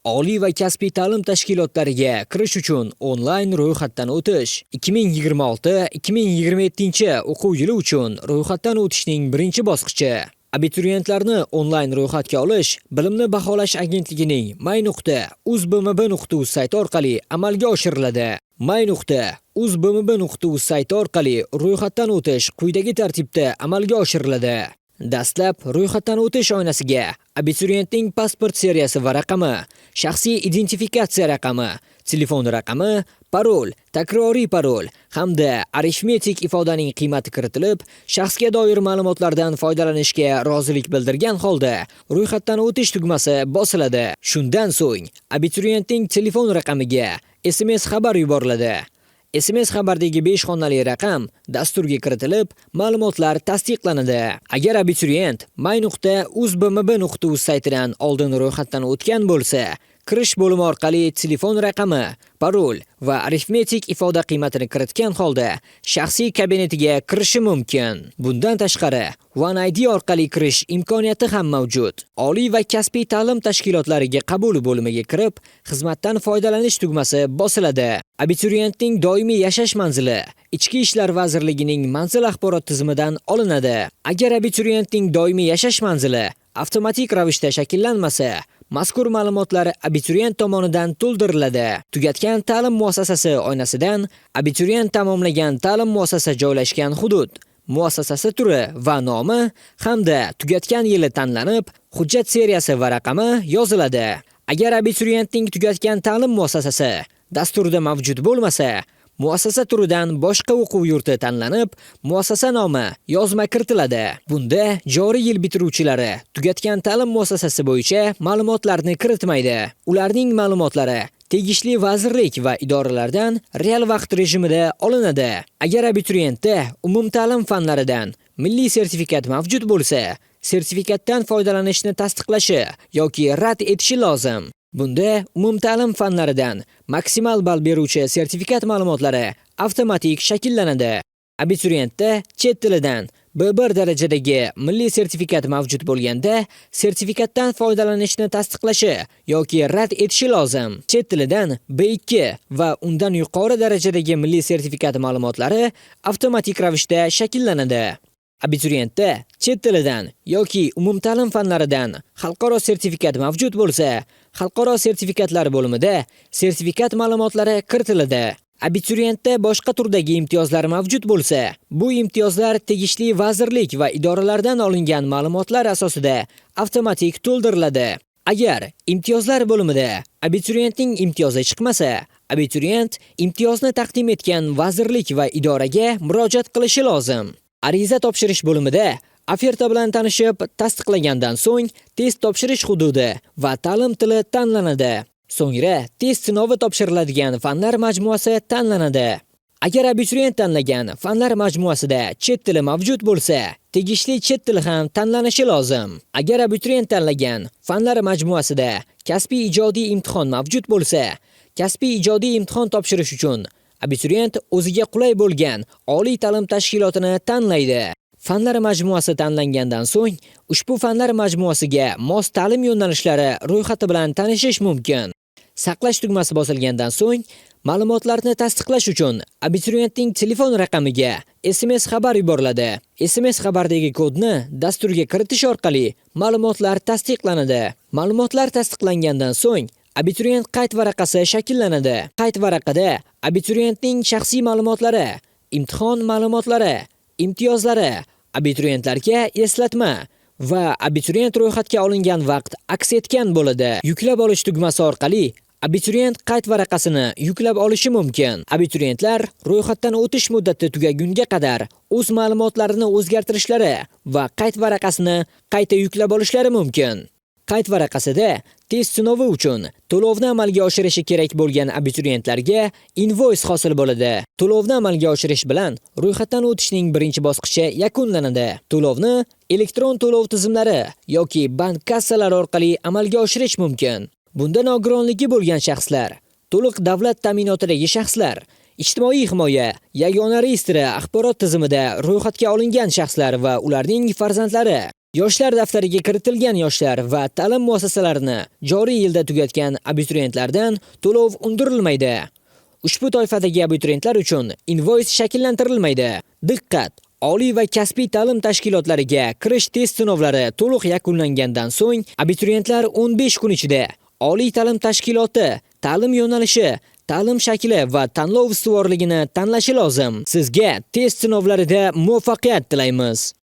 Oliy va kasbiy ta'lim tashkilotlariga kirish uchun onlayn ro'yxatdan o'tish. 2026-2027 o'quv yili uchun ro'yxatdan o'tishning birinchi bosqichi. Abituriyentlarni onlayn ro'yxatga olish Bilimni baholash agentligining may.uzbmb.uz sayti orqali amalga oshiriladi. may.uzbmb.uz sayti orqali ro'yxatdan o'tish quyidagi tartibda amalga oshiriladi. Dastlab ro'yxatdan o'tish oynasiga abituriyentning pasport seriyasi va raqami, shaxsiy identifikatsiya raqami, telefon raqami, parol, takroriy parol hamda arifmetik ifodaning qiymati kiritilib, shaxsga doir ma'lumotlardan foydalanishga rozilik bildirgan holda ro'yxatdan o'tish tugmasi bosiladi. Shundan so'ng abituriyentning telefon raqamiga SMS xabar yuboriladi. SMS xabardagi 5 xonali raqam dasturga kiritilib, ma'lumotlar tasdiqlanadi. Agar abituriyent may.uzbmb.uz saytidan oldin ro'yxatdan o'tgan bo'lsa, kirish bo'limi orqali telefon raqami, parol va arifmetik ifoda qiymatini kiritgan holda shaxsiy kabinetiga kirishi mumkin. Bundan tashqari, OneID orqali kirish imkoniyati ham mavjud. Oliy va kasbiy ta'lim tashkilotlariga qabul bo'limiga kirib, xizmatdan foydalanish tugmasi bosiladi. Abituriyentning doimiy yashash manzili Ichki ishlar vazirligining manzil axborot tizimidan olinadi. Agar abituriyentning doimiy yashash manzili avtomatik ravishda shakllanmasa, mazkur ma'lumotlar abituriyent tomonidan to'ldiriladi. Tugatgan ta'lim muassasasi oynasidan abituriyent tamomlagan ta'lim muassasasi joylashgan hudud, muassasasi turi va nomi hamda tugatgan yili tanlanib, hujjat seriyasi va raqami yoziladi. Agar abituriyentning tugatgan ta'lim muassasasi dasturda mavjud bo'lmasa, muassasa turidan boshqa o'quv yurti tanlanib, muassasa nomi yozma kiritiladi. Bunda joriy yil bitiruvchilari tugatgan ta'lim muassasasi bo'yicha ma'lumotlarni kiritmaydi. Ularning ma'lumotlari tegishli vazirlik va idoralardan real vaqt rejimida olinadi. Agar abituriyentda umumta'lim fanlaridan milliy sertifikat mavjud bo'lsa, sertifikatdan foydalanishni tasdiqlashi yoki rad etishi lozim. Bunda umumta'lim fanlaridan maksimal ball beruvchi sertifikat ma'lumotlari avtomatik shakllanadi. Abituriyentda chet tilidan B1 darajadagi milliy sertifikat mavjud bo'lganda, sertifikatdan foydalanishni tasdiqlashi yoki rad etishi lozim. Chet tilidan B2 va undan yuqori darajadagi milliy sertifikat ma'lumotlari avtomatik ravishda shakllanadi. Abituriyentda chet tilidan yoki umumta'lim fanlaridan xalqaro sertifikat mavjud bo'lsa, xalqaro sertifikatlar bo'limida sertifikat ma'lumotlari kiritiladi. Abituriyentda boshqa turdagi imtiyozlar mavjud bo'lsa, bu imtiyozlar tegishli vazirlik va idoralardan olingan ma'lumotlar asosida avtomatik to'ldiriladi. Agar imtiyozlar bo'limida abituriyentning imtiyozi chiqmasa, abituriyent imtiyozni taqdim etgan vazirlik va idoraga murojaat qilishi lozim. Ariza topshirish bo'limida oferta bilan tanishib, tasdiqlagandan so'ng test topshirish hududi va ta'lim tili tanlanadi. So'ngra test sinovi topshiriladigan fanlar majmuasi tanlanadi. Agar abituriyent tanlagan fanlar majmuasida chet tili mavjud bo'lsa, tegishli chet tili ham tanlanishi lozim. Agar abituriyent tanlagan fanlar majmuasida kasbiy ijodiy imtihon mavjud bo'lsa, kasbiy ijodiy imtihon topshirish uchun abituriyent o'ziga qulay bo'lgan oliy ta'lim tashkilotini tanlaydi. Fanlar majmuasi tanlangandan so'ng, ushbu fanlar majmuasiga mos ta'lim yo'nalishlari ro'yxati bilan tanishish mumkin. Saqlash tugmasi bosilgandan so'ng, ma'lumotlarni tasdiqlash uchun abituriyentning telefon raqamiga SMS xabar yuboriladi. SMS xabardagi kodni dasturga kiritish orqali ma'lumotlar tasdiqlanadi. Ma'lumotlar tasdiqlangandan so'ng, abituriyent qayd varaqasi shakllanadi. Qayd varaqada abituriyentning shaxsiy ma'lumotlari, imtihon ma'lumotlari, imtiyozlari, abituriyentlarga eslatma va abituriyent ro'yxatga olingan vaqt aks etgan bo'ladi. Yuklab olish tugmasi orqali abituriyent qayd varaqasini yuklab olishi mumkin. Abituriyentlar ro'yxatdan o'tish muddati tugagunga qadar o'z ma'lumotlarini o'zgartirishlari va qayd varaqasini qayta yuklab olishlari mumkin. Qayd varaqasida test sinovi uchun to'lovni amalga oshirishi kerak bo'lgan abituriyentlarga invoice hosil bo'ladi. To'lovni amalga oshirish bilan ro'yxatdan o'tishning birinchi bosqichi yakunlanadi. To'lovni elektron to'lov tizimlari yoki bank kassalari orqali amalga oshirish mumkin. Bunda nogironligi bo'lgan shaxslar, to'liq davlat ta'minotidagi shaxslar, ijtimoiy himoya yagona reyestri axborot tizimida ro'yxatga olingan shaxslar va ularning farzandlari Yoshlar daftariga kiritilgan yoshlar va ta'lim muassasalarini joriy yilda tugatgan abituriyentlardan to'lov undirilmaydi. Ushbu toifadagi abituriyentlar uchun invoice shakllantirilmaydi. Diqqat! Oliy va kasbiy ta'lim tashkilotlariga kirish test sinovlari to'liq yakunlangandan so'ng, abituriyentlar 15 kun ichida oliy ta'lim tashkiloti, ta'lim yo'nalishi, ta'lim shakli va tanlov ustuvorligini tanlashi lozim. Sizga test sinovlarida muvaffaqiyat tilaymiz.